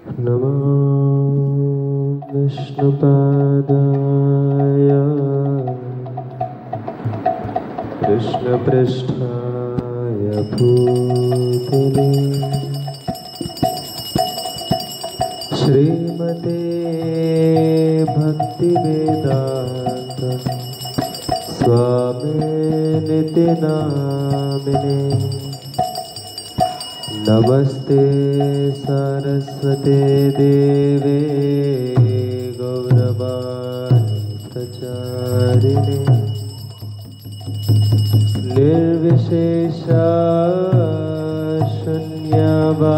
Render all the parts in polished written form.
नमो विष्णुपादाय कृष्णपृष्ठाय भूतले श्रीमते भक्तिवेदांत स्वामिनिति नामिने। नमस्ते सरस्वते देवे गौरवाणी प्रचारिणे निर्विशेषा शून्यवादी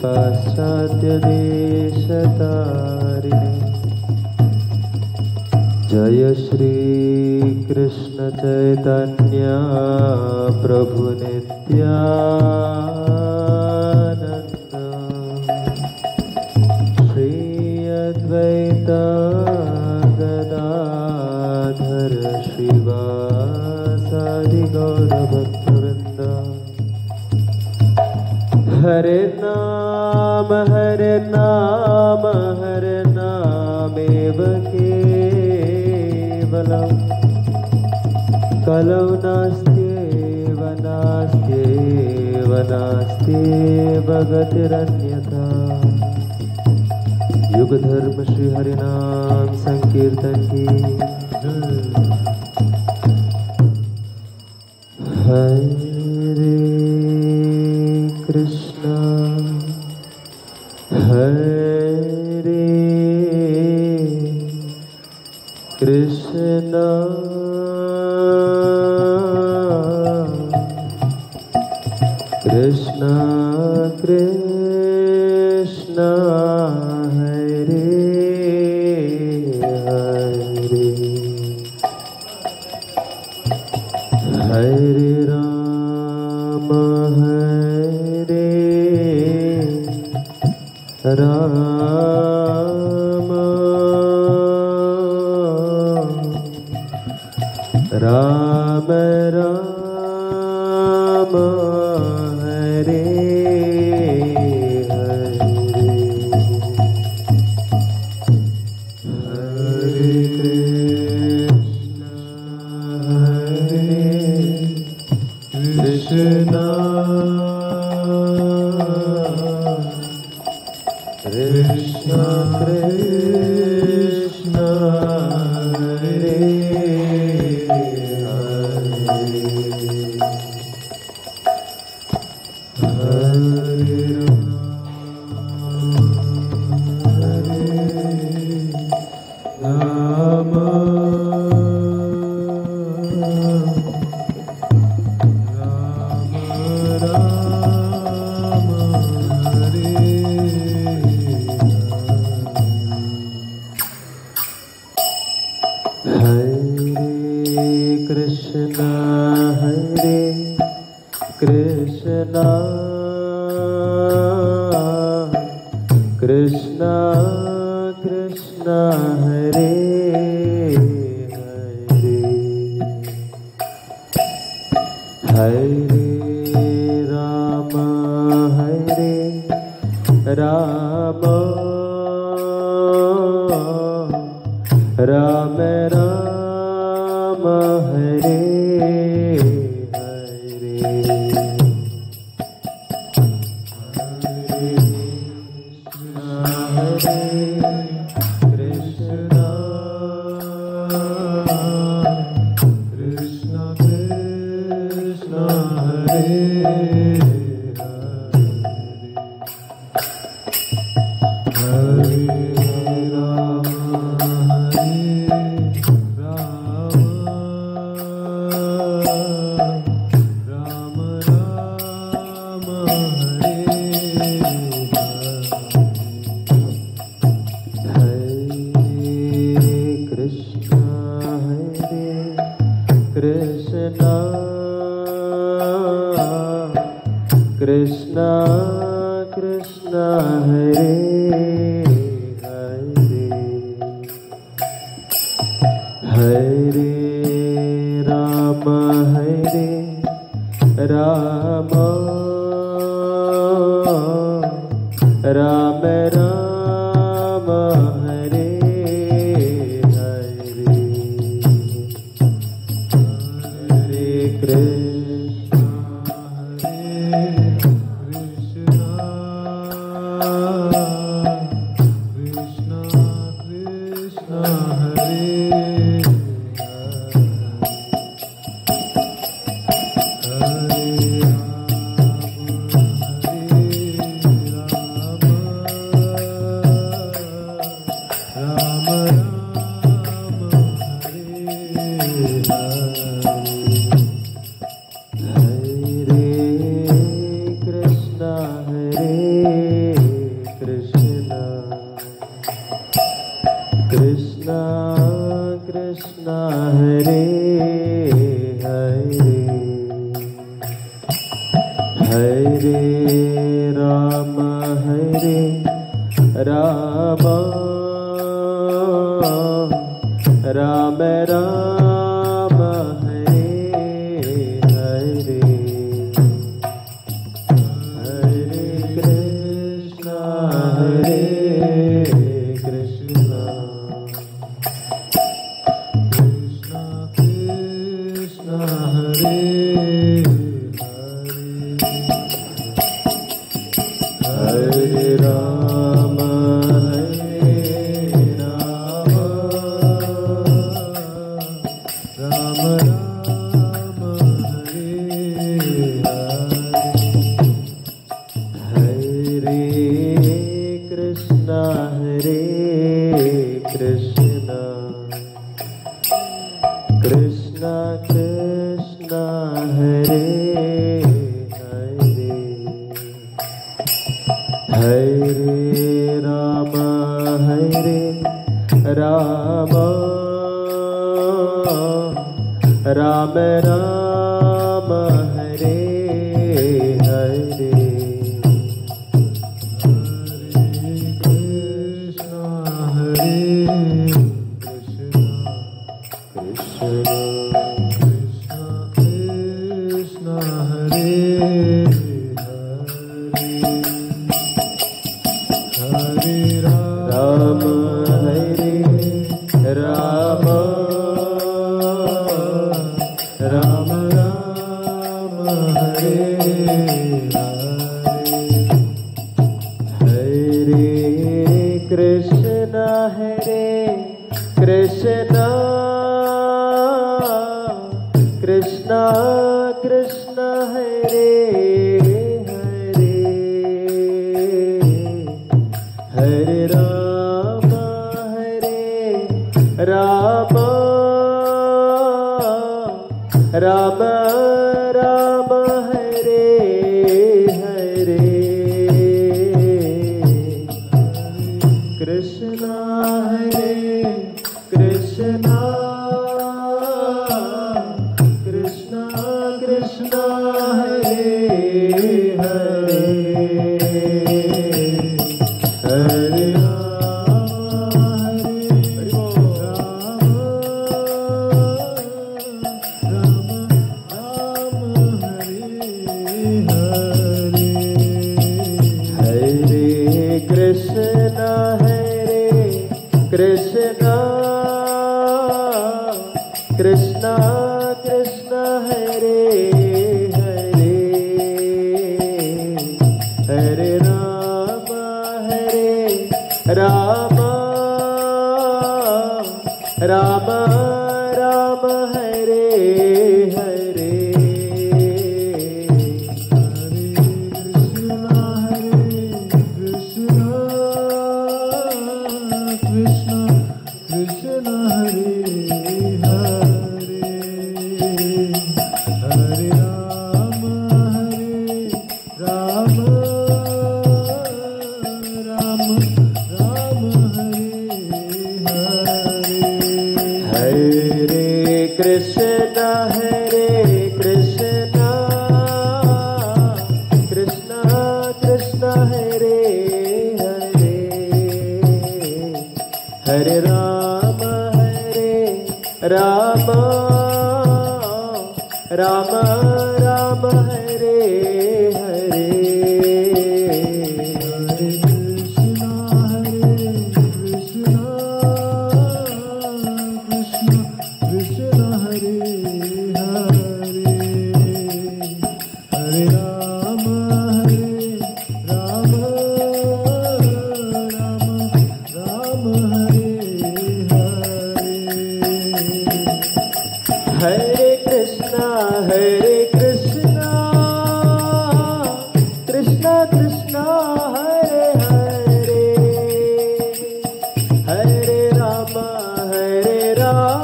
पाश्चात्य देशतारिणे। जय श्री कृष्ण चैतन्य प्रभु नित्यानंद श्री अद्वैत गदाधर श्रीवासादि गौर भक्तवृंद। हरे नाम नामेव केवलम् कलौ नास्त्येव नास्त्येव गतिरन्यथा। युग धर्म श्री हरिनाम संकीर्तन की हरे कृष्णा हरे कृष्णा कृष्णा कृष्णा हरे हरे हरे राम राम राम हरे हरे हरे कृष्णा कृष्णा कृष्णा हरे कृष्णा कृष्णा हरे हरे हरे राम राम राम राम हरे कृष्णा कृष्णा हरे हरे हरे राम राम राम राम राम हरे हरे हरे कृष्णा कृष्णा कृष्णा हरे हरे राम राम राम हरे Krishna Krishna Krishna Hare Hare Hare Ram Ram Ram Hare Hare Krishna Krishna Hare Hare Ram Ram Ram Ram Hare Hare Krishna Krishna Krishna Krishna Hare Hare Hare Ram Ram Ram Ram Hare Hare Krishna Krishna Krishna Krishna Hare Hare Hare Krishna Krishna Krishna Hare Hare Hare Ram Ram Ram Ram Hare Hare Krishna Krishna Krishna Krishna Hare Hare Hare Ram Ram Ram Ram Hare Hare Hare Krishna Krishna Krishna Hare Hare Hare Ram Ram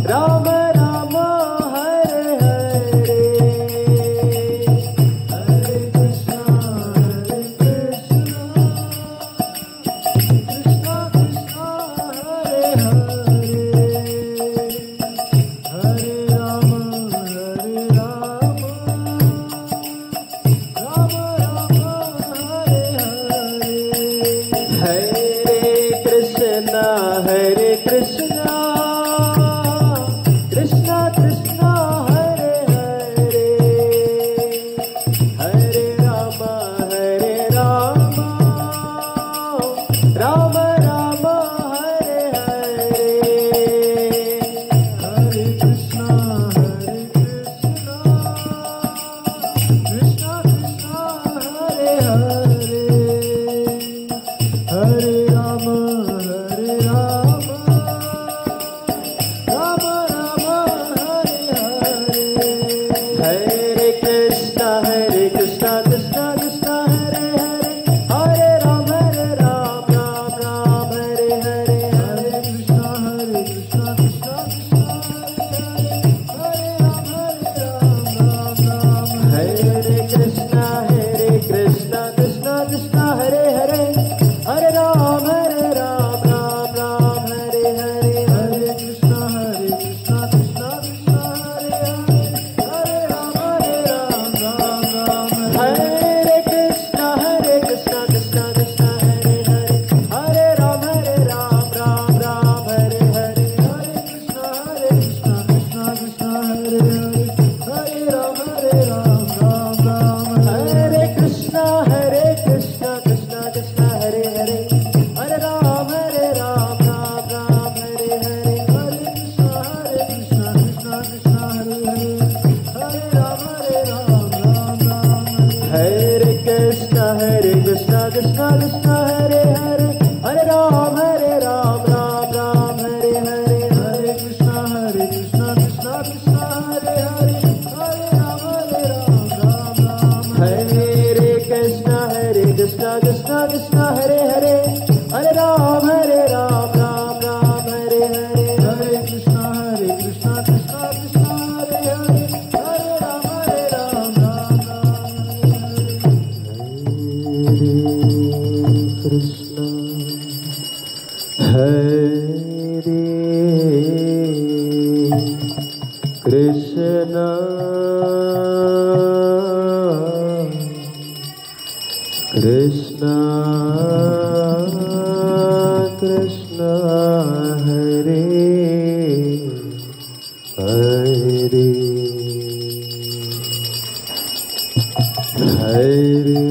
Ram Ram Hare Hare Hare Krishna Krishna Krishna Hare Hare Hare Ram Ram Ram Krishna Krishna Hare Hare Hare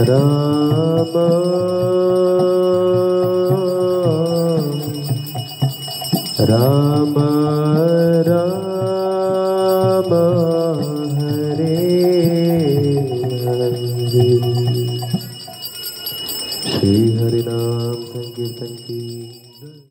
Rama Rama Rama Rama Hare Hare Shri Harinam Sankirtan Ki